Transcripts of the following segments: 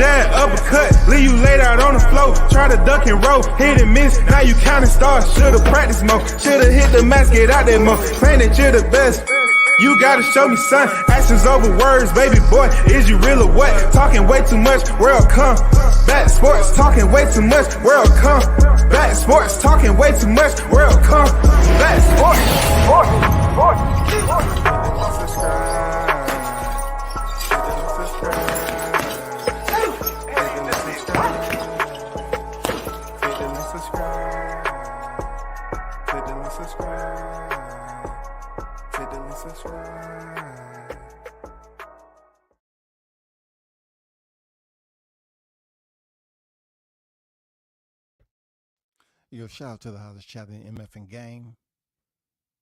jab, uppercut, leave you laid out on the floor. Try to duck and roll, hit and miss, now you counting stars. Should've practiced more, should've hit the mask, get out there more. Saying that you're the best, you gotta show me, son. Actions over words, baby boy, is you real or what? Talking way too much, world come. Back sports, talking way too much, world come. Back sports, talking way too much, world come. Back sports, Yo, shout out to the hottest chat in MF and gang.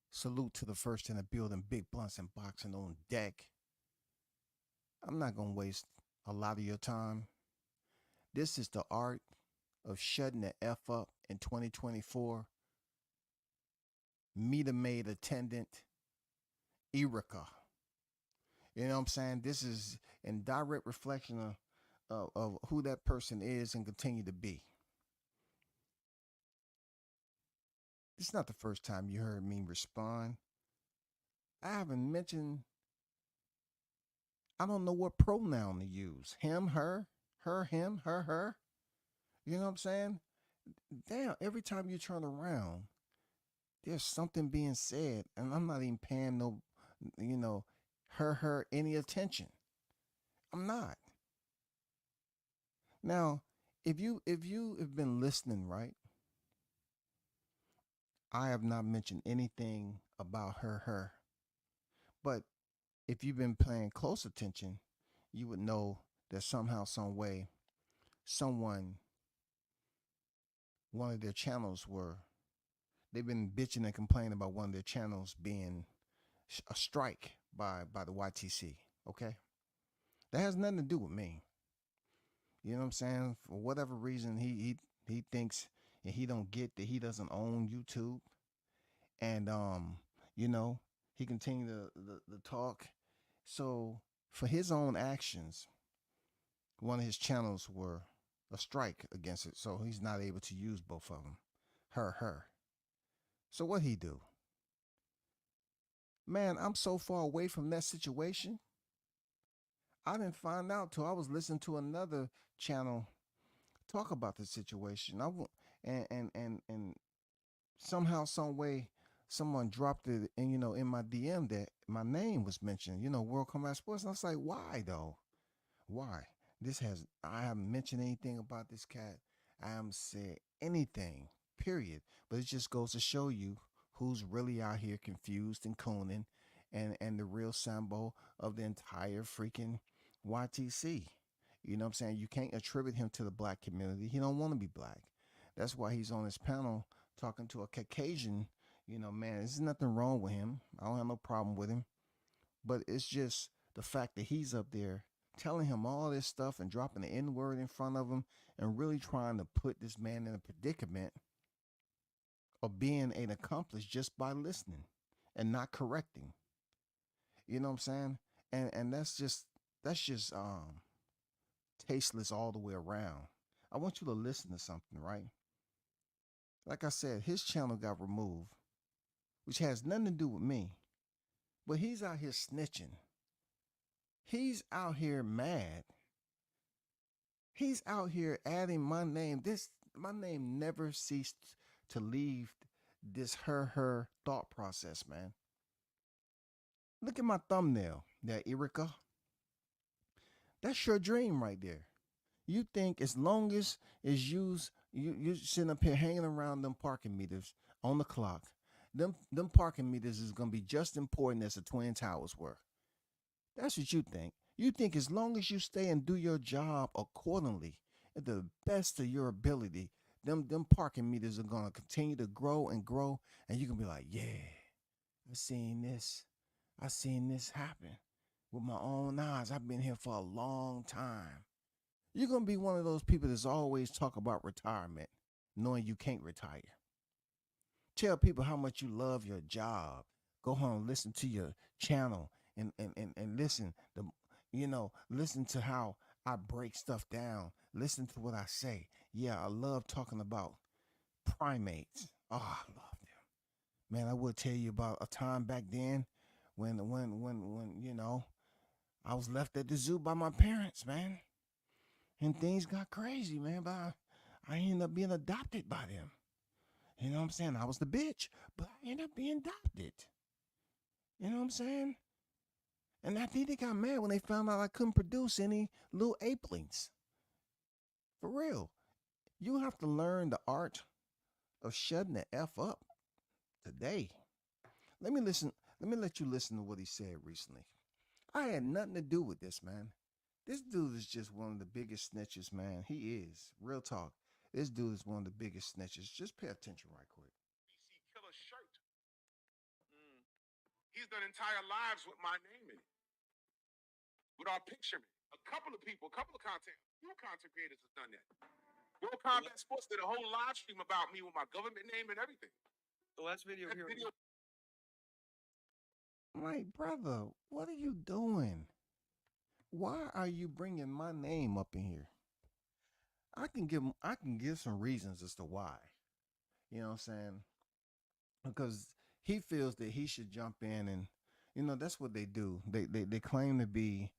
Salute to the first in the building, big blunts and boxing on deck. I'm not gonna waste a lot of your time. This is the art of shutting the F up in 2024. Meter maid attendant, Ereka. You know what I'm saying? This is in direct reflection of who that person is and continue to be. This is not the first time you heard me respond. I haven't mentioned, I don't know what pronoun to use. Him, her, him, her. You know what I'm saying? Damn, every time you turn around, there's something being said, and I'm not even paying no, her, any attention. I'm not. Now, if you have been listening, right? I have not mentioned anything about her. But if you've been paying close attention, you would know that somehow, some way, one of their channels they've been bitching and complaining about one of their channels being a strike by the YTC. Okay, that has nothing to do with me. You know what I'm saying? For whatever reason, he thinks and he don't get that he doesn't own YouTube, and he continued the talk. So for his own actions, one of his channels were a strike against it, so he's not able to use both of them. Her. So what he do? Man, I'm so far away from that situation. I didn't find out till I was listening to another channel talk about the situation. And somehow, some way, someone dropped it, and in my DM that my name was mentioned. World Combat Sports. And I was like, why though? Why? I haven't mentioned anything about this cat. I haven't said anything. Period. But it just goes to show you who's really out here confused and cooning, and the real Sambo of the entire freaking YTC. You know what I'm saying? You can't attribute him to the black community. He don't want to be black. That's why he's on this panel talking to a Caucasian. Man, there's nothing wrong with him. I don't have no problem with him. But it's just the fact that he's up there telling him all this stuff and dropping the N-word in front of him and really trying to put this man in a predicament of being an accomplice just by listening and not correcting. You know what I'm saying? And that's just tasteless all the way around. I want you to listen to something, right? Like I said, his channel got removed, which has nothing to do with me. But he's out here snitching. He's out here mad. He's out here adding my name. My name never ceased to leave this her thought process, man. Look at my thumbnail, that Ereka. That's your dream right there. You think as long as you sitting up here hanging around them parking meters on the clock, them parking meters is gonna be just important as the Twin Towers were. That's what you think. You think as long as you stay and do your job accordingly, at the best of your ability, them parking meters are gonna continue to grow and grow, and you can be like, yeah, I seen this happen with my own eyes. I've been here for a long time. You're gonna be one of those people that's always talk about retirement, knowing you can't retire. Tell people how much you love your job. Go home, listen to your channel, and listen to how I break stuff down. Listen to what I say. Yeah, I love talking about primates. Oh, I love them. Man, I will tell you about a time back then when I was left at the zoo by my parents, man. And things got crazy, man. But I ended up being adopted by them. You know what I'm saying? I was the bitch, but I ended up being adopted. You know what I'm saying? And I think they got mad when they found out I couldn't produce any little apelings. For real. You have to learn the art of shutting the F up today. Let me listen. Let me let you listen to what he said recently. I had nothing to do with this, man. This dude is just one of the biggest snitches, man. He is. Real talk. This dude is one of the biggest snitches. Just pay attention right quick. PC Killer shirt. Mm. He's done entire lives with my name in it, with our picture in it. A couple of people, a couple of few content creators have done that. World Combat Sports did a whole live stream about me with my government name and everything. The last video That here. video. I'm like, brother, what are you doing? Why are you bringing my name up in here? I can give some reasons as to why. You know what I'm saying? Because he feels that he should jump in and that's what they do. They claim to be,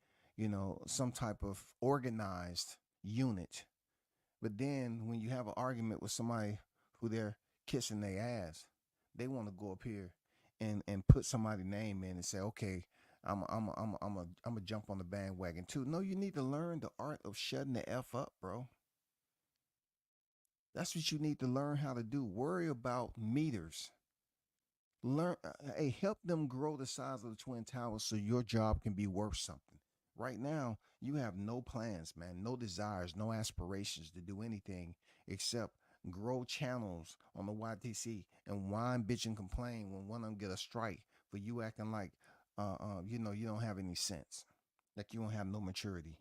some type of organized unit. But then when you have an argument with somebody who they're kissing their ass, they want to go up here and put somebody's name in and say, okay, I'm a jump on the bandwagon too. No, you need to learn the art of shutting the F up, bro. That's what you need to learn how to do. Worry about meters. Hey, help them grow the size of the Twin Towers so your job can be worth something. Right now, you have no plans, man, no desires, no aspirations to do anything except grow channels on the YTC and whine, bitch, and complain when one of them get a strike for you acting like, you don't have any sense, like you don't have no maturity.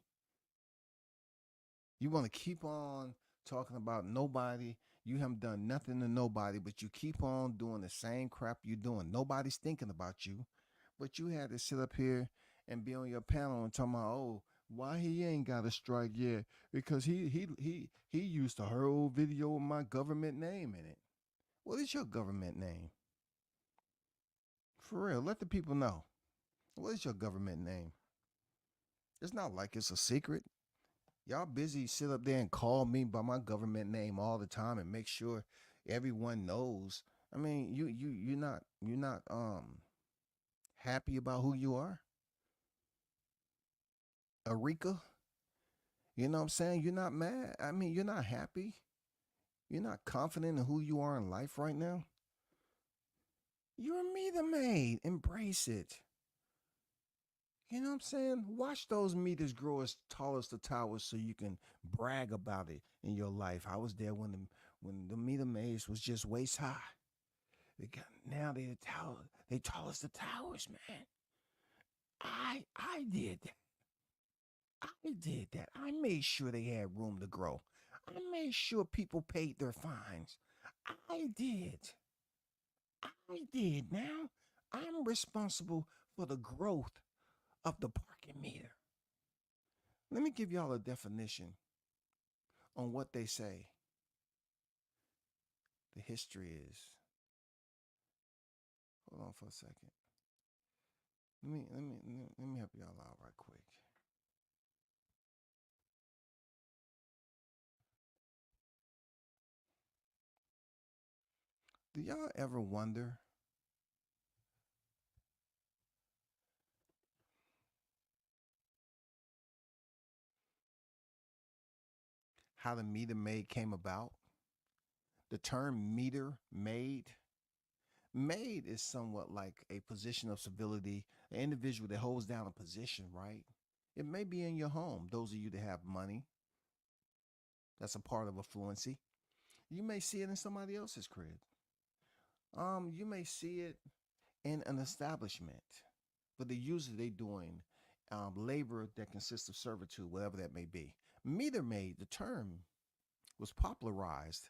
You want to keep on talking about nobody. You haven't done nothing to nobody, but you keep on doing the same crap you're doing. Nobody's thinking about you, but you had to sit up here and be on your panel and talk about, oh, why he ain't got a strike yet? Because he used a whole video with my government name in it. What is your government name? For real, let the people know. What is your government name? It's not like it's a secret. Y'all busy sit up there and call me by my government name all the time and make sure everyone knows. I mean, you're not happy about who you are. Ereka, you know what I'm saying? You're not mad. I mean, you're not happy. You're not confident in who you are in life right now. You're a meter maid. Embrace it. You know what I'm saying? Watch those meters grow as tall as the towers so you can brag about it in your life. I was there when the meter maids was just waist high. Now they tall as the towers, man. I did that. I did that. I made sure they had room to grow. I made sure people paid their fines. I did. I did. Now I'm responsible for the growth of the parking meter. Let me give y'all a definition on what they say the history is. Hold on for a second. Let me help y'all out right quick. Do y'all ever wonder how the meter maid came about? The term meter maid is somewhat like a position of civility, an individual that holds down a position, right? It may be in your home, those of you that have money. That's a part of affluency. You may see it in somebody else's crib. You may see it in an establishment, but the usually they doing labor that consists of servitude, whatever that may be. Meter maid, the term was popularized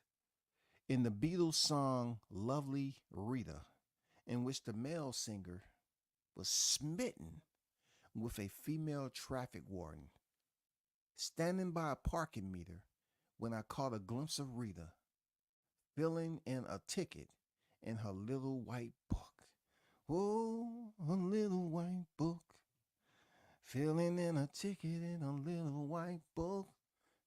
in the Beatles song Lovely Rita, in which the male singer was smitten with a female traffic warden standing by a parking meter when I caught a glimpse of Rita filling in a ticket in her little white book. Oh, a little white book, filling in a ticket in a little white book,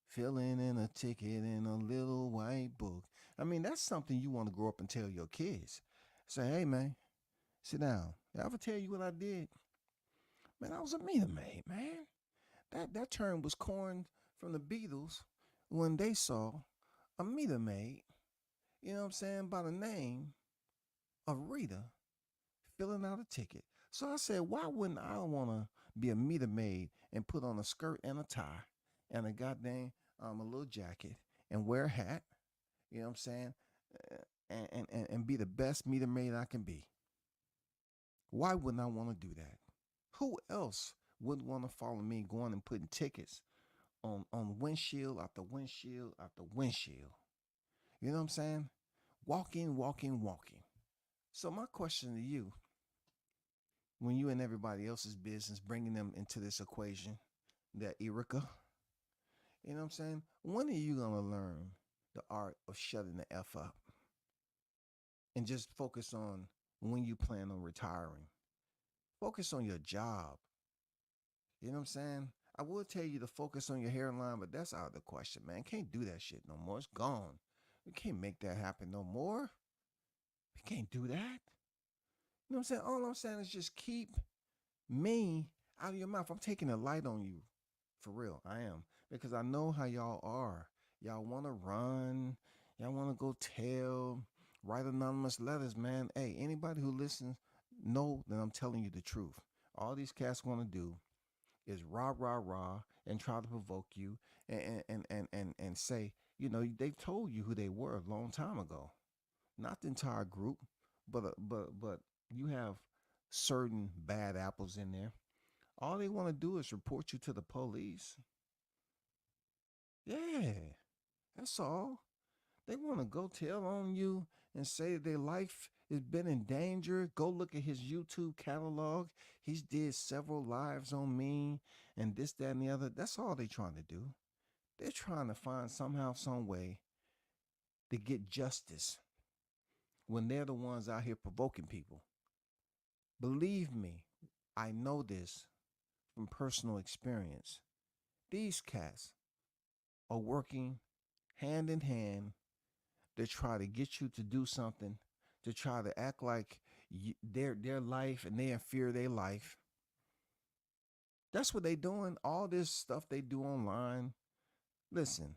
filling in a ticket in a little white book. I mean, that's something you want to grow up and tell your kids. Say, hey, man, sit down. Did I ever tell you what I did? Man, I was a meter maid, man. That term was coined from the Beatles when they saw a meter maid, you know what I'm saying, by the name of Rita filling out a ticket. So I said, why wouldn't I want to be a meter maid and put on a skirt and a tie and a goddamn a little jacket and wear a hat, you know what I'm saying, and be the best meter maid I can be? Why wouldn't I want to do that? Who else wouldn't want to follow me going and putting tickets on windshield after windshield after windshield? You know what I'm saying? Walking, walking, walking. So my question to you, when you in everybody else's business, bringing them into this equation, that Ereka, you know what I'm saying? When are you gonna learn the art of shutting the F up and just focus on when you plan on retiring? Focus on your job. You know what I'm saying? I would tell you to focus on your hairline, but that's out of the question, man. Can't do that shit no more. It's gone. We can't make that happen no more. We can't do that. You know what I'm saying? All I'm saying is just keep me out of your mouth. I'm taking a light on you. For real, I am. Because I know how y'all are. Y'all want to run. Y'all want to go tell. Write anonymous letters, man. Hey, anybody who listens, know that I'm telling you the truth. All these cats want to do is rah, rah, rah, and try to provoke you and say, you know, they've told you who they were a long time ago. Not the entire group, but you have certain bad apples in there. All they want to do is report you to the police. Yeah, that's all. They want to go tell on you and say their life has been in danger. Go look at his YouTube catalog. He's did several lives on me and this, that, and the other. That's all they're trying to do. They're trying to find somehow, some way to get justice when they're the ones out here provoking people. Believe me, I know this from personal experience. These cats are working hand in hand to try to get you to do something, to try to act like their life and they in fear of their life. That's what they doing. All this stuff they do online. Listen,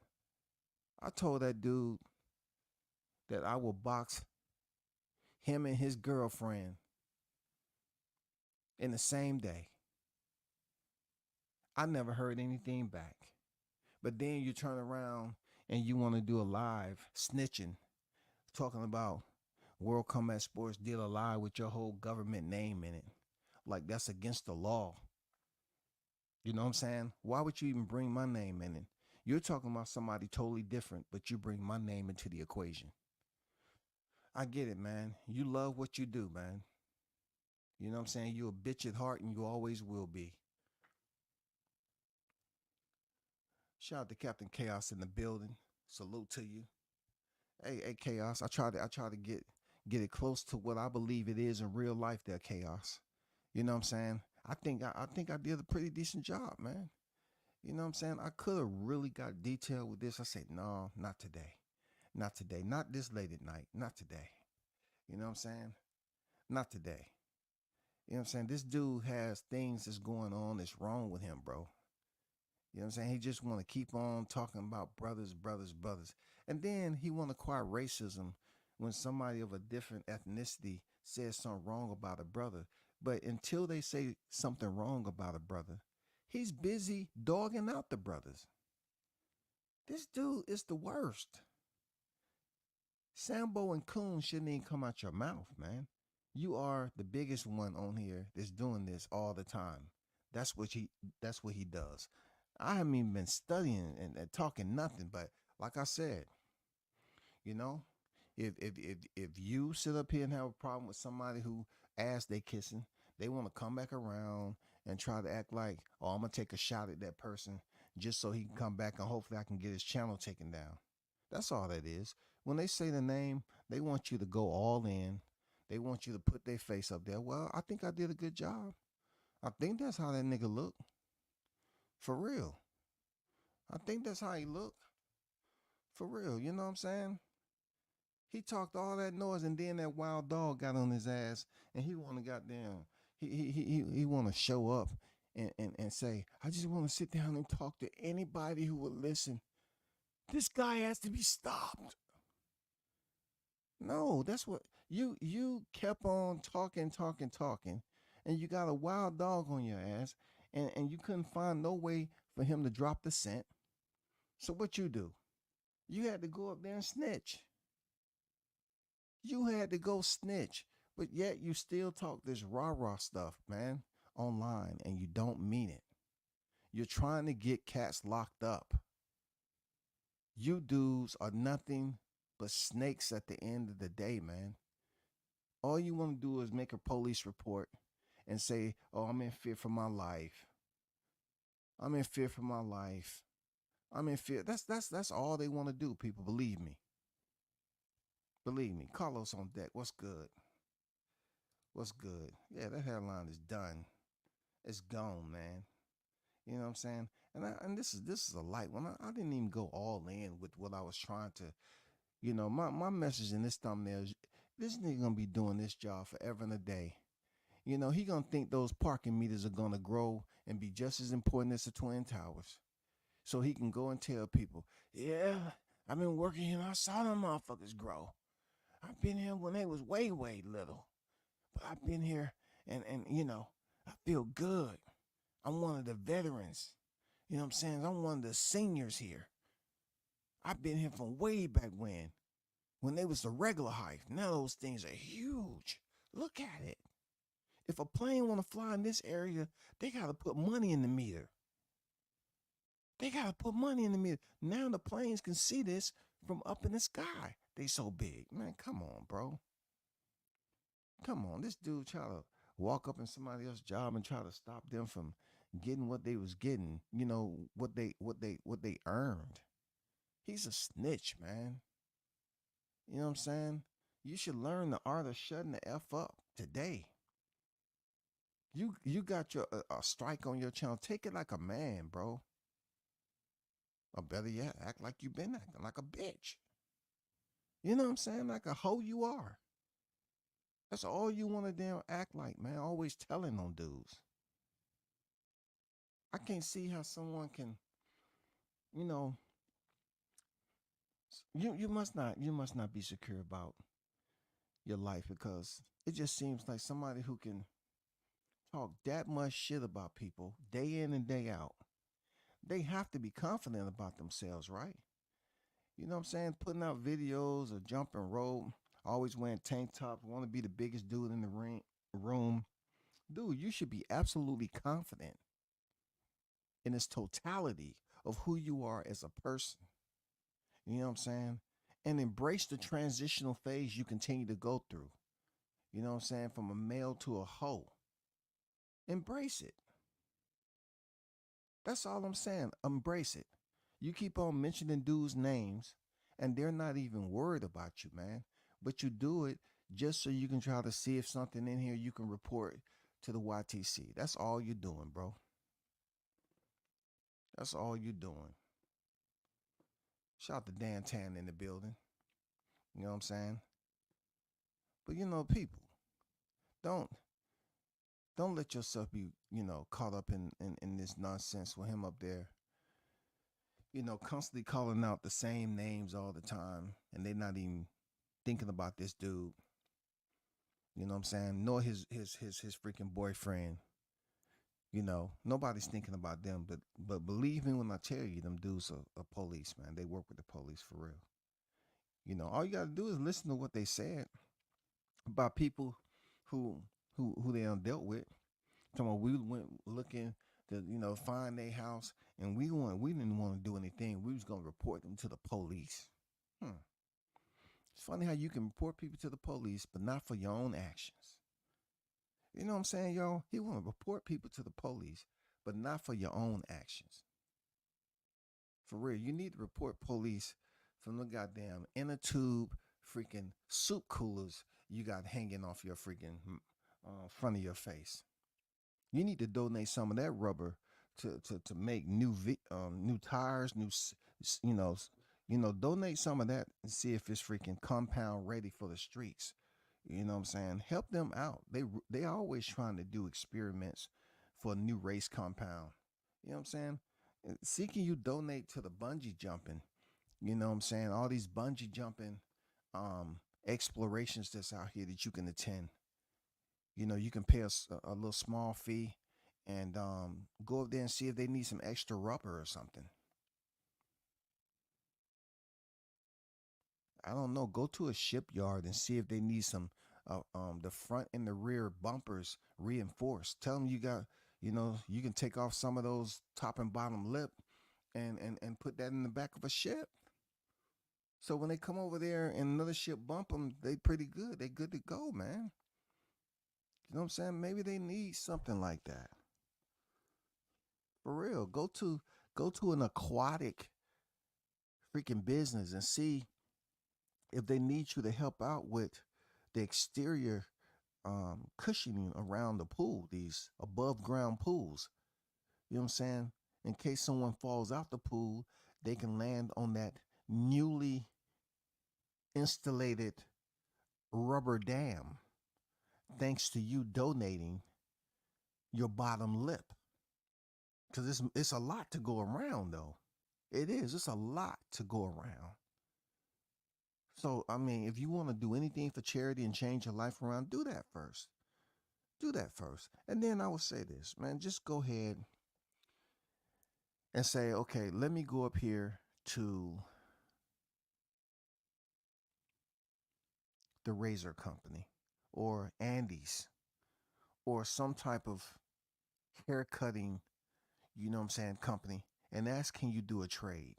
I told that dude that I will box him and his girlfriend in the same day. I never heard anything back. But then you turn around and you want to do a live snitching, talking about World Combat Sports did a live with your whole government name in it. Like that's against the law. You know what I'm saying? Why would you even bring my name in it? You're talking about somebody totally different, but you bring my name into the equation. I get it, man. You love what you do, man. You know what I'm saying? You're a bitch at heart and you always will be. Shout out to Captain Chaos in the building. Salute to you. Hey, Chaos. I try to get it close to what I believe it is in real life there, Chaos. You know what I'm saying? I think I did a pretty decent job, man. You know what I'm saying? I could have really got detailed with this. I said, no, not today. Not today. Not this late at night. Not today. You know what I'm saying? Not today. You know what I'm saying? This dude has things that's going on that's wrong with him, bro. You know what I'm saying? He just want to keep on talking about brothers, brothers, brothers. And then he want to acquire racism when somebody of a different ethnicity says something wrong about a brother. But until they say something wrong about a brother, he's busy dogging out the brothers. This dude is the worst. Sambo and Coon shouldn't even come out your mouth, man. You are the biggest one on here that's doing this all the time. That's what he does. I haven't even been studying and talking nothing, but like I said, you know, if you sit up here and have a problem with somebody who ass they kissing, they want to come back around and try to act like, oh, I'm gonna take a shot at that person just so he can come back and hopefully I can get his channel taken down. That's all that is. When they say the name, they want you to go all in. They want you to put their face up there. Well, I think I did a good job. I think that's how that nigga look. For real. I think that's how he look. For real. You know what I'm saying? He talked all that noise and then that wild dog got on his ass and he wanna goddamn he wanna show up and say, I just wanna sit down and talk to anybody who would listen. This guy has to be stopped. No, that's what you kept on talking, and you got a wild dog on your ass, and you couldn't find no way for him to drop the scent. So what you do? You had to go up there and snitch. You had to go snitch, but yet you still talk this rah-rah stuff, man, online, and you don't mean it. You're trying to get cats locked up. You dudes are nothing but snakes at the end of the day, man. All you want to do is make a police report and say, oh, I'm in fear for my life. I'm in fear for my life. I'm in fear. That's all they want to do, people. Believe me. Believe me. Carlos on deck. What's good? What's good? Yeah, that headline is done. It's gone, man. You know what I'm saying? And this is a light one. I didn't even go all in with what I was trying to, my message in this thumbnail is this nigga gonna be doing this job forever and a day. He gonna think those parking meters are gonna grow and be just as important as the Twin Towers. So he can go and tell people, yeah, I've been working here and I saw them motherfuckers grow. I've been here when they was way, way little. But I've been here and I feel good. I'm one of the veterans. You know what I'm saying? I'm one of the seniors here. I've been here from way back when they was the regular height. Now those things are huge. Look at it. If a plane want to fly in this area, they got to put money in the meter. They got to put money in the meter. Now the planes can see this from up in the sky. They so big. Man, come on, bro. Come on. This dude try to walk up in somebody else's job and try to stop them from getting what they was getting, what they earned. He's a snitch, man. You know what I'm saying? You should learn the art of shutting the F up today. You got your a strike on your channel. Take it like a man, bro. Or better yet, act like you been acting like a bitch. You know what I'm saying? Like a hoe you are. That's all you want to damn act like, man. Always telling on dudes. I can't see how someone can, you must not be secure about your life because it just seems like somebody who can talk that much shit about people day in and day out. They have to be confident about themselves, right? You know what I'm saying? Putting out videos of jumping rope, always wearing tank tops, want to be the biggest dude in the room. Dude, you should be absolutely confident in its totality of who you are as a person. You know what I'm saying? And embrace the transitional phase you continue to go through. You know what I'm saying? From a male to a hoe. Embrace it. That's all I'm saying. Embrace it. You keep on mentioning dudes' names and they're not even worried about you, man. But you do it just so you can try to see if something in here you can report to the YTC. That's all you're doing, bro. That's all you're doing. Shout out to Dan Tan in the building. You know what I'm saying? But people, don't let yourself be, caught up in this nonsense with him up there. Constantly calling out the same names all the time, and they're not even thinking about this dude. You know what I'm saying? Nor his freaking boyfriend. Nobody's thinking about them, but believe me when I tell you, them dudes are police, man. They work with the police for real. All you gotta do is listen to what they said about people who they done dealt with. Talking about we went looking to find their house, and we didn't want to do anything. We was gonna report them to the police. It's funny how you can report people to the police, but not for your own actions. You know what I'm saying, y'all? He want to report people to the police, but not for your own actions. For real, you need to report police from the goddamn inner tube freaking soup coolers you got hanging off your freaking front of your face. You need to donate some of that rubber to make new tires, you know donate some of that and see if it's freaking compound ready for the streets. You know what I'm saying? Help them out. They always trying to do experiments for a new race compound. You know what I'm saying? See, can you donate to the bungee jumping? You know what I'm saying? All these bungee jumping explorations that's out here that you can attend. You can pay a little small fee and go up there and see if they need some extra rubber or something. I don't know. Go to a shipyard and see if they need some the front and the rear bumpers reinforced. Tell them you can take off some of those top and bottom lip and put that in the back of a ship. So when they come over there and another ship bump them, they pretty good. They good to go, man. You know what I'm saying? Maybe they need something like that. For real. Go to an aquatic freaking business and see if they need you to help out with the exterior cushioning around the pool, these above ground pools. You know what I'm saying? In case someone falls out the pool, they can land on that newly installated rubber dam thanks to you donating your bottom lip. Because it's a lot to go around, though. It is. It's a lot to go around. So, I mean, if you want to do anything for charity and change your life around, do that first. Do that first. And then I would say this, man, just go ahead and say, okay, let me go up here to the razor company or Andy's or some type of hair cutting, you know what I'm saying, company and ask, can you do a trade?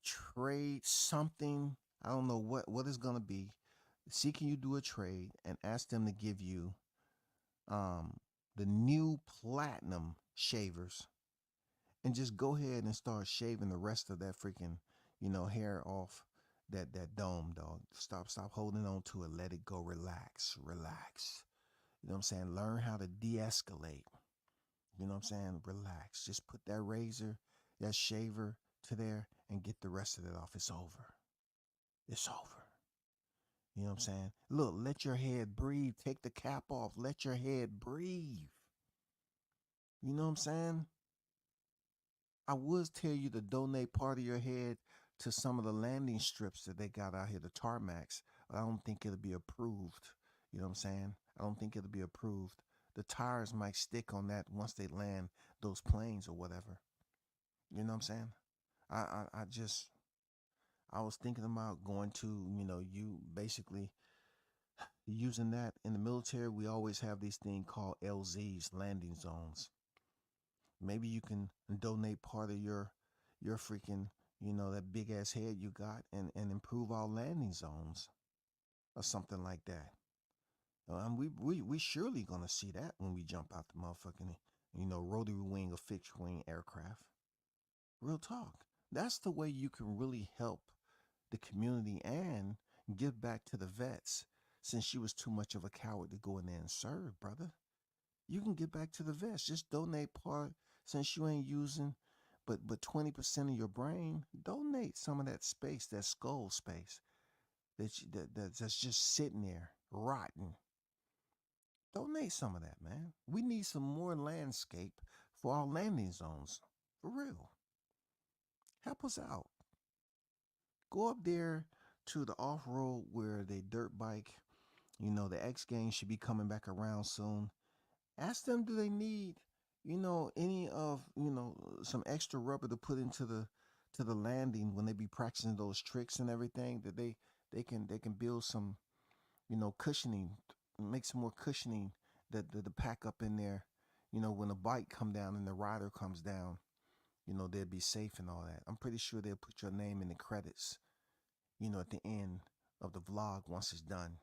Trade something. I don't know what it's going to be. See, can you do a trade and ask them to give you the new platinum shavers and just go ahead and start shaving the rest of that freaking, hair off that dome, dog. Stop holding on to it. Let it go. Relax. You know what I'm saying? Learn how to de-escalate. You know what I'm saying? Relax. Just put that razor, that shaver to there and get the rest of it off. It's over. It's over. You know what I'm saying? Look, let your head breathe. Take the cap off. Let your head breathe. You know what I'm saying? I would tell you to donate part of your head to some of the landing strips that they got out here, the tarmacs. I don't think it'll be approved. You know what I'm saying? I don't think it'll be approved. The tires might stick on that once they land those planes or whatever. You know what I'm saying? I was thinking about going to, you basically using that in the military. We always have these things called LZs, landing zones. Maybe you can donate part of your freaking, that big ass head you got and improve our landing zones or something like that. We surely gonna see that when we jump out the motherfucking, rotary wing or fixed wing aircraft. Real talk. That's the way you can really help the community and give back to the vets since you was too much of a coward to go in there and serve, brother. You can get back to the vets. Just donate part since you ain't using but 20% of your brain. Donate some of that space, that skull space that's just sitting there rotting. Donate some of that, man. We need some more landscape for our landing zones. For real. Help us out. Go up there to the off road where they dirt bike. The X Games should be coming back around soon. Ask them, do they need, any of, some extra rubber to put into the landing when they be practicing those tricks and everything, that they can build some, cushioning, make some more cushioning that the pack up in there, when the bike come down and the rider comes down, they'll be safe and all that. I'm pretty sure they'll put your name in the credits, at the end of the vlog once it's done.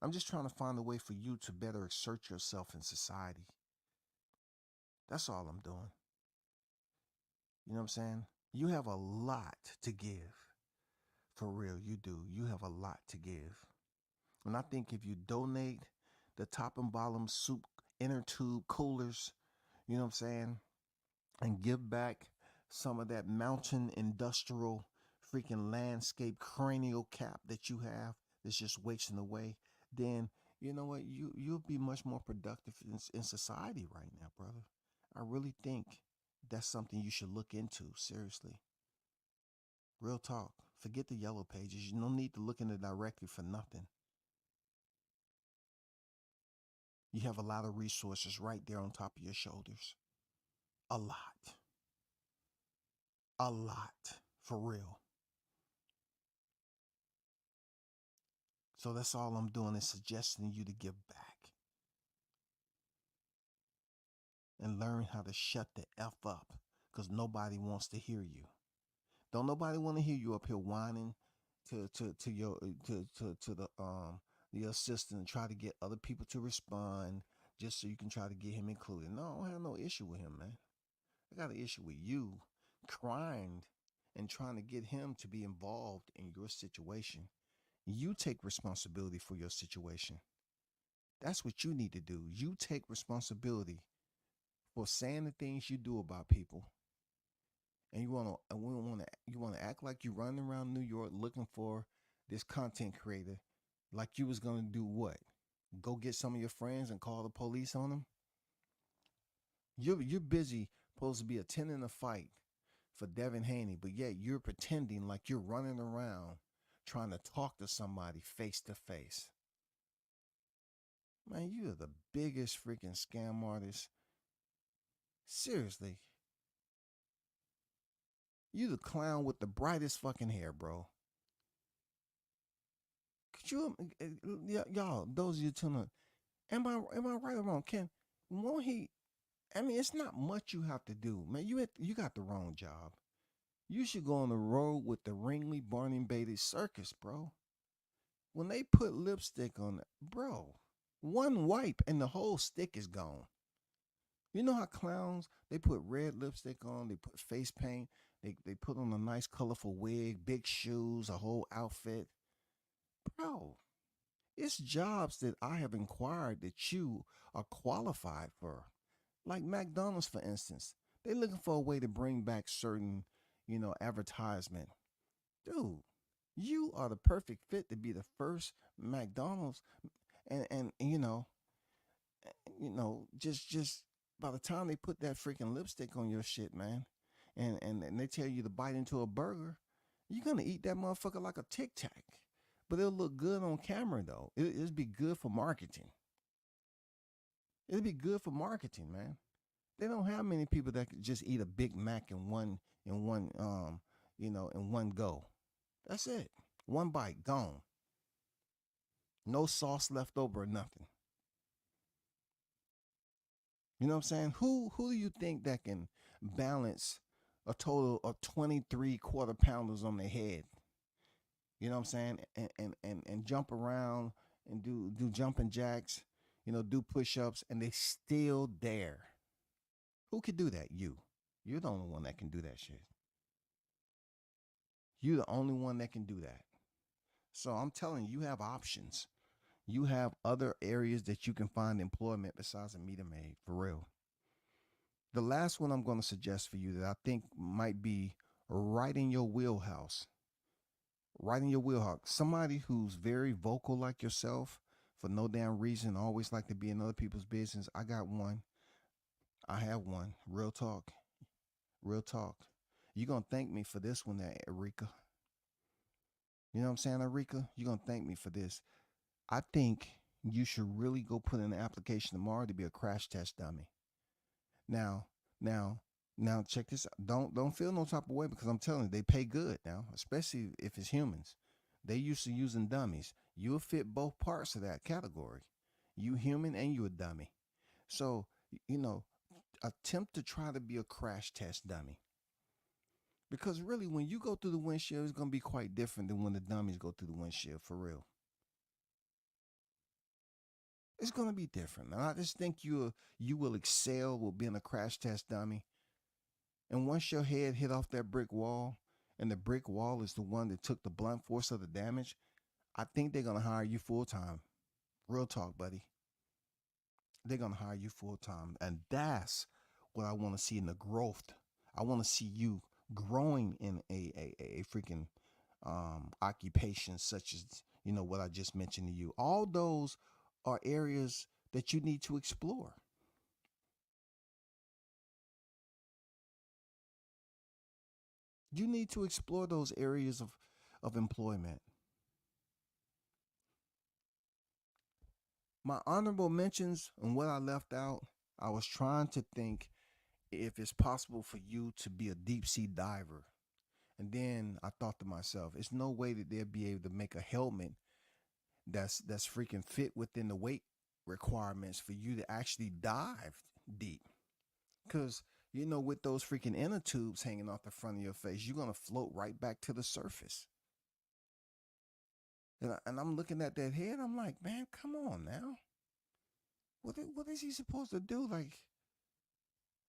I'm just trying to find a way for you to better assert yourself in society. That's all I'm doing. You know what I'm saying? You have a lot to give. For real, you do. You have a lot to give. And I think if you donate the top and bottom soup inner tube coolers, you know what I'm saying, and give back some of that mountain industrial freaking landscape cranial cap that you have that's just wasting away, then you know what, you'll be much more productive in society right now, brother. I really think that's something you should look into seriously. Real talk. Forget the yellow pages. You don't need to look in it directly for nothing. You have a lot of resources right there on top of your shoulders. A lot. A lot. For real. So that's all I'm doing is suggesting you to give back and learn how to shut the F up because nobody wants to hear you. Don't nobody want to hear you up here whining to your to the assistant and try to get other people to respond just so you can try to get him included. No, I don't have no issue with him, man. I got an issue with you crying and trying to get him to be involved in your situation. You take responsibility for your situation. That's what you need to do. You take responsibility for saying the things you do about people. And you want to act like you're running around New York looking for this content creator like you was going to do what? Go get some of your friends and call the police on them? You're busy supposed to be attending a fight for Devin Haney, but yet you're pretending like you're running around trying to talk to somebody face to face. Man, you are the biggest freaking scam artist. Seriously. You the clown with the brightest fucking hair, bro. Could you, y'all, those of you tuning, am I right or wrong? Won't he? I mean, it's not much you have to do, man. You got the wrong job. You should go on the road with the Ringley Barnum Bailey Circus, bro. When they put lipstick on it, bro, one wipe and the whole stick is gone. You know how clowns, they put red lipstick on, they put face paint, they put on a nice colorful wig, big shoes, a whole outfit. Bro, it's jobs that I have inquired that you are qualified for. Like McDonald's, for instance. They're looking for a way to bring back certain, advertisement. Dude, you are the perfect fit to be the first McDonald's and just by the time they put that freaking lipstick on your shit, man, and they tell you to bite into a burger, you're gonna eat that motherfucker like a Tic Tac. But it'll look good on camera though. It'll be good for marketing. It'll be good for marketing, man. They don't have many people that could just eat a Big Mac in one go. That's it. One bite, gone. No sauce left over or nothing. You know what I'm saying? Who do you think that can balance a total of 23 quarter pounders on their head? You know what I'm saying? And jump around and do jumping jacks, do push-ups, and they still dare. Who could do that? You. You're the only one that can do that shit. You're the only one that can do that. So I'm telling you, you have options. You have other areas that you can find employment besides a meter maid, for real. The last one I'm going to suggest for you that I think might be right in your wheelhouse. Right in your wheelhouse. Somebody who's very vocal like yourself for no damn reason, always like to be in other people's business. I got one. I have one. Real talk. Real talk. You're going to thank me for this one there, Ereka. You know what I'm saying, Ereka? You're going to thank me for this. I think you should really go put in an application tomorrow to be a crash test dummy. Now, check this out. Don't feel no type of way because I'm telling you, they pay good now, especially if it's humans. They used to using dummies. You'll fit both parts of that category. You human and you a dummy. So, attempt to try to be a crash test dummy. Because really, when you go through the windshield, it's going to be quite different than when the dummies go through the windshield, for real. It's going to be different. And I just think you will excel with being a crash test dummy. And once your head hit off that brick wall, and the brick wall is the one that took the blunt force of the damage, I think they're gonna hire you full time. Real talk, buddy. They're gonna hire you full time, and that's what I want to see in the growth. I want to see you growing in a freaking occupation such as what I just mentioned to you. All those are areas that you need to explore. You need to explore those areas of employment. My honorable mentions and what I left out, I was trying to think if it's possible for you to be a deep sea diver. And then I thought to myself, it's no way that they'll be able to make a helmet that's freaking fit within the weight requirements for you to actually dive deep. Cause with those freaking inner tubes hanging off the front of your face, you're gonna float right back to the surface. And I'm looking at that head. I'm like, man, come on now. What is he supposed to do? Like,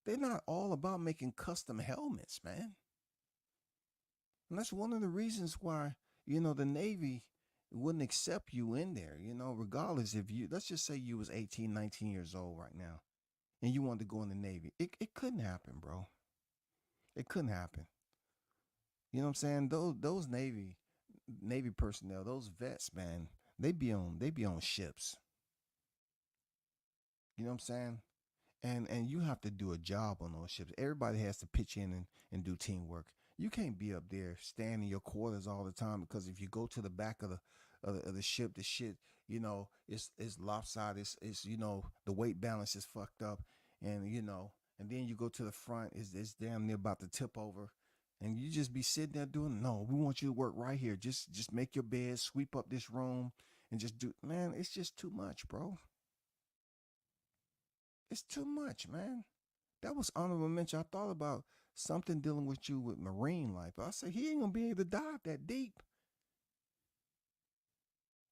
they're not all about making custom helmets, man. And that's one of the reasons why the Navy wouldn't accept you in there. Regardless if let's just say you was 18, 19 years old right now, and you wanted to go in the Navy. It couldn't happen, bro. It couldn't happen. You know what I'm saying? Those Navy personnel, those vets, man, they be on ships. You know what I'm saying? And you have to do a job on those ships. Everybody has to pitch in and do teamwork. You can't be up there standing in your quarters all the time, because if you go to the back of the ship, the shit, it's lopsided. It's the weight balance is fucked up, and then you go to the front, it's damn near about to tip over, and you just be sitting there doing. No, we want you to work right here. Just make your bed, sweep up this room, and just do. Man, it's just too much, bro. It's too much, man. That was honorable mention. I thought about something dealing with you with marine life. I said he ain't gonna be able to dive that deep.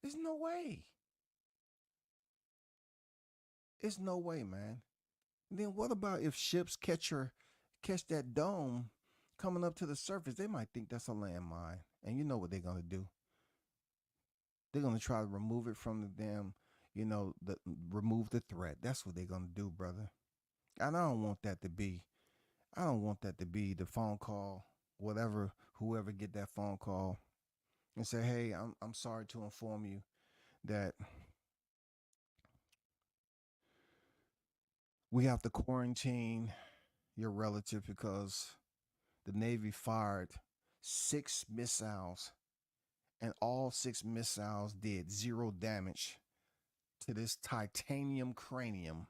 There's no way. It's no way, man. And then what about if ships catch that dome coming up to the surface? They might think that's a landmine. And you know what they're gonna do? They're gonna try to remove it from the damn, remove the threat. That's what they're gonna do, brother. And I don't want that to be. I don't want that to be the phone call, whatever, whoever get that phone call and say, hey, I'm sorry to inform you that we have to quarantine your relative because the Navy fired 6 missiles, and all 6 missiles did zero damage to this titanium cranium.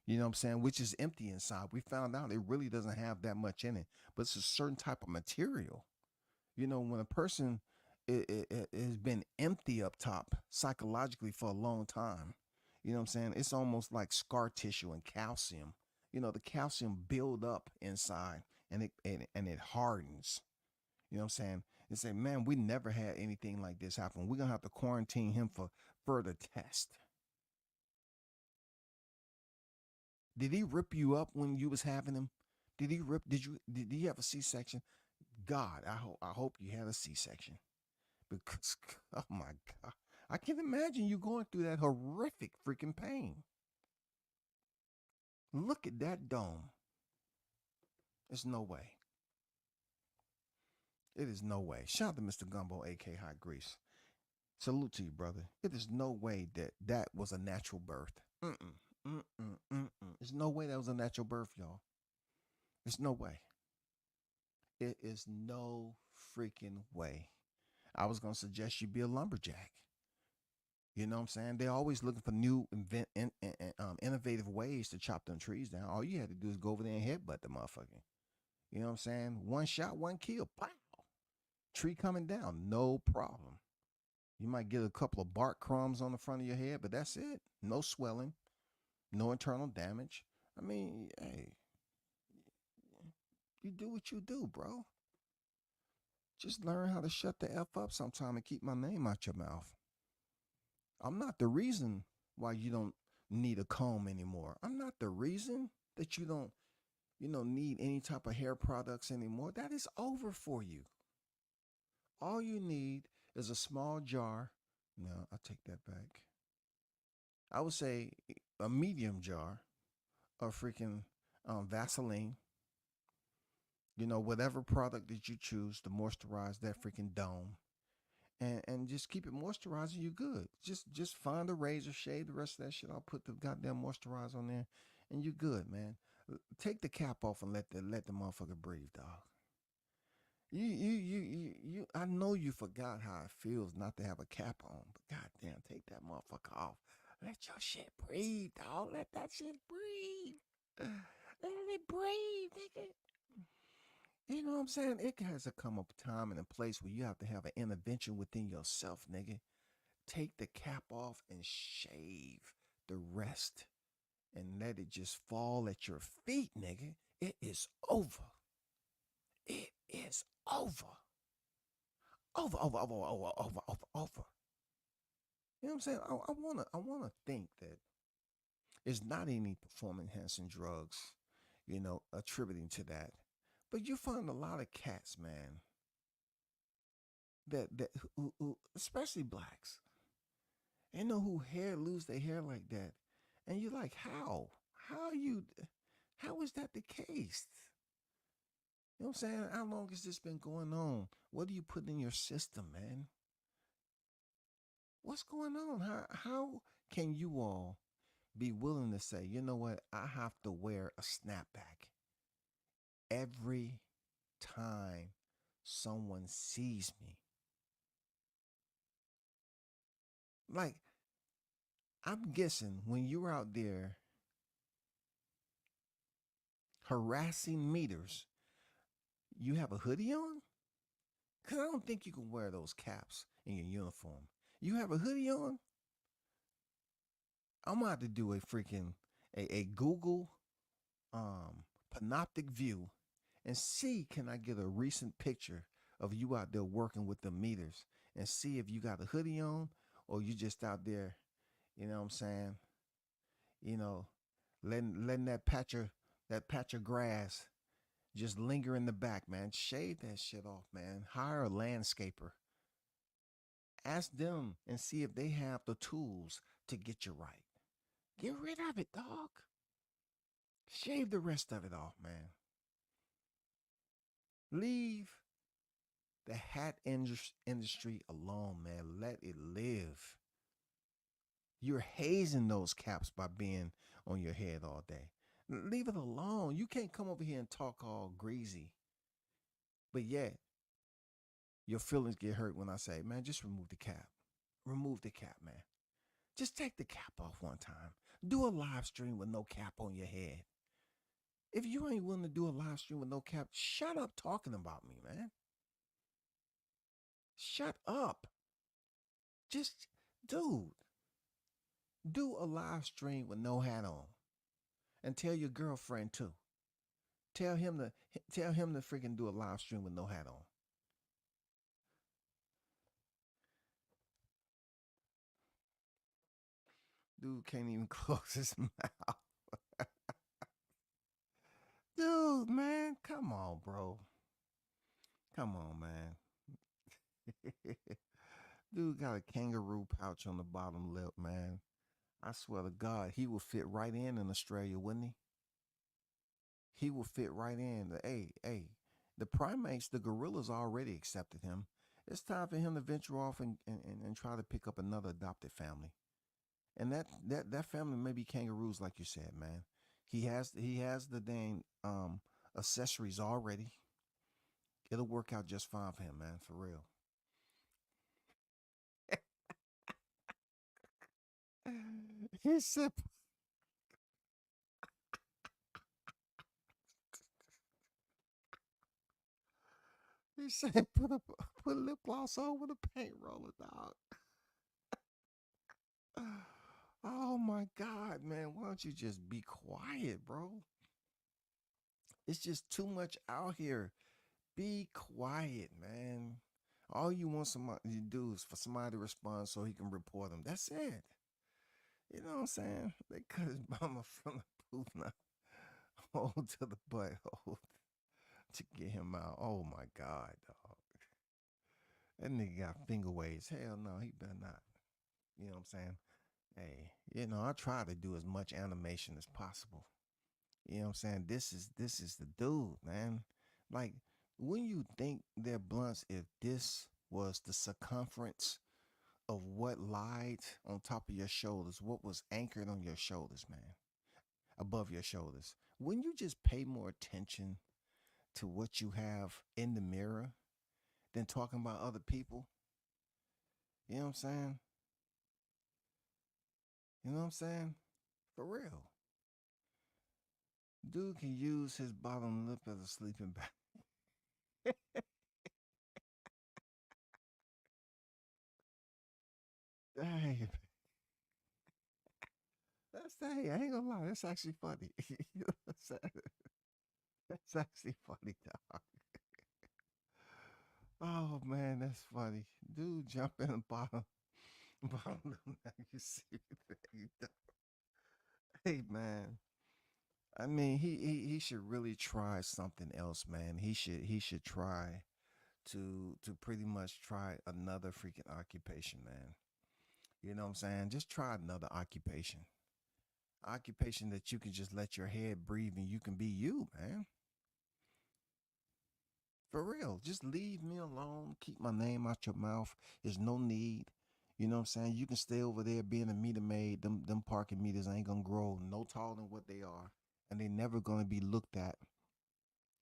You know what I'm saying? Which is empty inside. We found out it really doesn't have that much in it, but it's a certain type of material. When a person it has been empty up top psychologically for a long time, you know what I'm saying? It's almost like scar tissue and calcium. The calcium build up inside, and it hardens. You know what I'm saying? They say, man, we never had anything like this happen. We're gonna have to quarantine him for further test. Did he rip you up when you was having him? Did he rip? Did he have a C-section? God, I hope you had a C-section, because oh my God, I can't imagine you going through that horrific freaking pain. Look at that dome. There's no way. It is no way. Shout out to Mr. Gumbo, aka Hot Grease. Salute to you, brother. It is no way that was a natural birth. Mm-mm, mm-mm, mm-mm. There's no way that was a natural birth, y'all. There's no way. It is no freaking way. I was gonna suggest you be a lumberjack. You know what I'm saying? They're always looking for new innovative ways to chop them trees down. All you had to do is go over there and headbutt the motherfucker. You know what I'm saying? One shot, one kill. Pow! Tree coming down, no problem. You might get a couple of bark crumbs on the front of your head, but that's it. No swelling, no internal damage. I mean, hey, you do what you do, bro. Just learn how to shut the F up sometime and keep my name out your mouth. I'm not the reason why you don't need a comb anymore. I'm not the reason that you don't need any type of hair products anymore, that is over for you. All you need is a small jar. No, I take that back. I would say a medium jar of freaking Vaseline. Whatever product that you choose to moisturize that freaking dome, and just keep it moisturizing. You good. Just find a razor, shave the rest of that shit. I'll put the goddamn moisturizer on there, and you good, man. Take the cap off and let the motherfucker breathe, dog. You. I know you forgot how it feels not to have a cap on, but goddamn, take that motherfucker off. Let your shit breathe, dog. Let that shit breathe. Let it breathe, nigga. You know what I'm saying? It has to come up a time and a place where you have to have an intervention within yourself, nigga. Take the cap off and shave the rest and let it just fall at your feet, nigga. It is over. It is over. Over, over, over, over, over, over, over. You know what I'm saying? I wanna think that it's not any performance enhancing drugs, attributing to that. But you find a lot of cats, man, that who especially blacks, who lose their hair like that, and you're like, how is that the case? You know what I'm saying? How long has this been going on? What do you put in your system, man? What's going on? How can you all be willing to say, you know what, I have to wear a snapback every time someone sees me? Like, I'm guessing when you're out there harassing meters, you have a hoodie on? Because I don't think you can wear those caps in your uniform. You have a hoodie on? I'm going to have to do a Google panoptic view and see, can I get a recent picture of you out there working with the meters and see if you got a hoodie on or you just out there, you know what I'm saying? Letting that patch of grass just linger in the back, man. Shave that shit off, man. Hire a landscaper. Ask them and see if they have the tools to get you right. Get rid of it, dog. Shave the rest of it off, man. Leave the hat industry alone, man. Let it live. You're hazing those caps by being on your head all day. Leave it alone. You can't come over here and talk all greasy. But yet, your feelings get hurt when I say, man, just remove the cap. Remove the cap, man. Just take the cap off one time. Do a live stream with no cap on your head. If you ain't willing to do a live stream with no cap, shut up talking about me, man. Shut up. Just, dude, do a live stream with no hat on. And tell your girlfriend too. Tell him to freaking do a live stream with no hat on. Dude can't even close his mouth. Dude, man, come on, bro. Come on, man. Dude got a kangaroo pouch on the bottom lip, man. I swear to God, he would fit right in Australia, wouldn't he? He would fit right in. Hey, the primates, the gorillas already accepted him. It's time for him to venture off and try to pick up another adopted family. And that family may be kangaroos, like you said, man. He has the dang accessories already. It'll work out just fine for him, man, for real. He said he said put lip gloss over the paint roller, dog. Oh my God, man. Why don't you just be quiet, bro? It's just too much out here. Be quiet, man. All you want somebody to do is for somebody to respond so he can report them. That's it. You know what I'm saying? They cut his mama from the booth now. hold to the butthole to get him out. Oh my God, dog. That nigga got finger waves. Hell no, he better not. You know what I'm saying? Hey, I try to do as much animation as possible. You know what I'm saying? This is the dude, man. Like, when you think they're blunts, if this was the circumference of what lied on top of your shoulders, what was anchored on your shoulders, man, above your shoulders, wouldn't you just pay more attention to what you have in the mirror than talking about other people? You know what I'm saying? You know what I'm saying? For real. Dude can use his bottom lip as a sleeping bag. Hey, hey, I ain't gonna lie, that's actually funny. You know what I'm saying? That's actually funny, dog. Oh man, that's funny. Dude jump in the bottom lip. You see that? Hey man, I mean, he should really try something else, man. He should try to pretty much try another freaking occupation, man. You know what I'm saying? Just try another occupation. Occupation that you can just let your head breathe and you can be you, man. For real. Just leave me alone. Keep my name out your mouth. There's no need. You know what I'm saying? You can stay over there being a meter maid. Them parking meters ain't gonna grow no taller than what they are. And they never gonna be looked at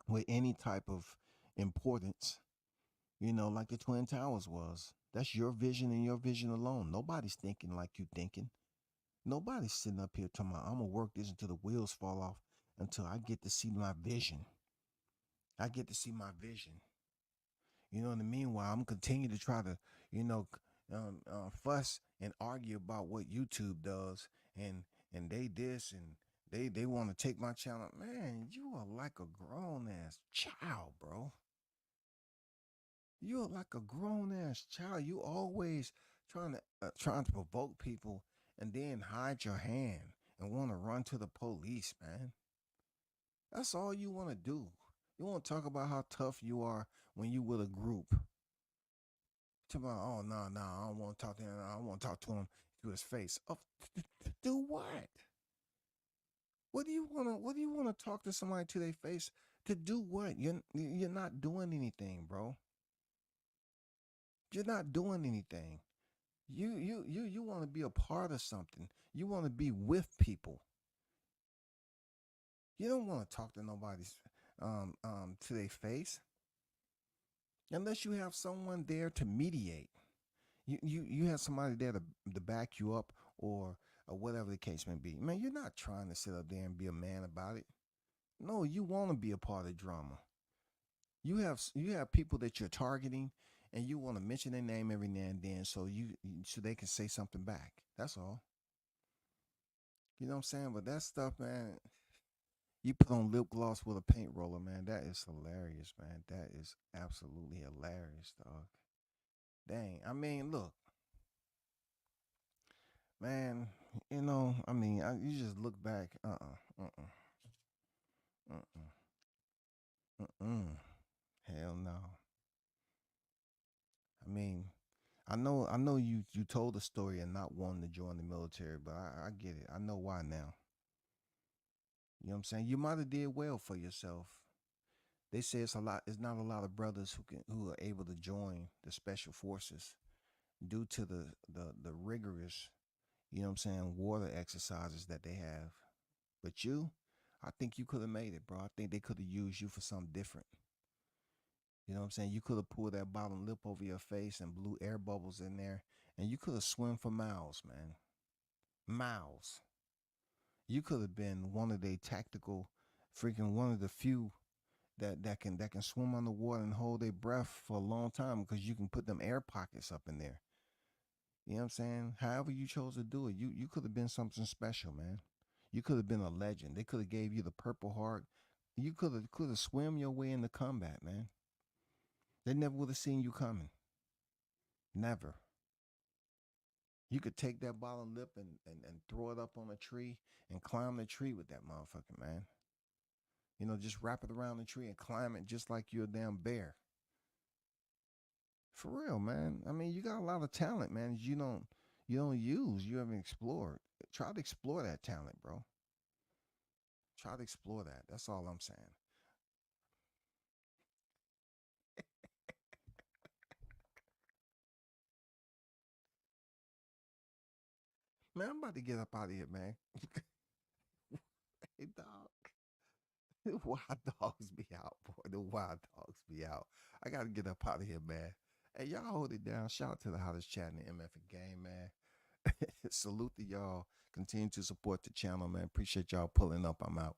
with any type of importance, like the Twin Towers was. That's your vision and your vision alone. Nobody's thinking like you thinking. Nobody's sitting up here talking about, I'm gonna work this until the wheels fall off until I get to see my vision. I get to see my vision. In the meanwhile, I'm continue to try to, you know, fuss and argue about what YouTube does, and they this and they want to take my channel. Man, you are like a grown ass child, bro. You're like a grown ass child. You always trying to provoke people and then hide your hand and want to run to the police, man. That's all you want to do. You want to talk about how tough you are when you with a group. Talk about, oh no, no, I don't want to talk to him. I don't want to talk to him to his face. Oh, do what? What do you want to? What do you want to talk to somebody to their face to do? What? You're not doing anything, bro. You're not doing anything. You want to be a part of something. You want to be with people. You don't want to talk to nobody's to their face unless you have someone there to mediate. You have somebody there to back you up, or whatever the case may be. Man, you're not trying to sit up there and be a man about it. No, you want to be a part of drama. You have people that you're targeting, and you want to mention their name every now and then, so they can say something back. That's all. You know what I'm saying? But that stuff, man, you put on lip gloss with a paint roller, man. That is hilarious, man. That is absolutely hilarious, dog. Dang. I mean, look, man. You just look back. Uh. Hell no. I mean, I know you told the story and not wanting to join the military, but I get it. I know why now. You know what I'm saying? You might have did well for yourself. They say it's not a lot of brothers who are able to join the special forces due to the rigorous, water exercises that they have. But I think you could have made it, bro. I think they could have used you for something different. You know what I'm saying? You could have pulled that bottom lip over your face and blew air bubbles in there, and you could have swum for miles, man. Miles. You could have been one of the tactical, freaking one of the few that can swim underwater and hold their breath for a long time because you can put them air pockets up in there. You know what I'm saying? However you chose to do it, you could have been something special, man. You could have been a legend. They could have gave you the Purple Heart. You could have swim your way into combat, man. They never would have seen you coming. Never. You could take that bottom lip and throw it up on a tree and climb the tree with that motherfucker, man. You know, just wrap it around the tree and climb it just like you're a damn bear. For real, man. I mean, you got a lot of talent, man. You don't use. You haven't explored. Try to explore that talent, bro. Try to explore that. That's all I'm saying. Man, I'm about to get up out of here, man. Hey, dog. The wild dogs be out, boy. The wild dogs be out. I gotta get up out of here, man. Hey, y'all hold it down. Shout out to the hottest chat in the MF game, man. Salute to y'all. Continue to support the channel, man. Appreciate y'all pulling up. I'm out.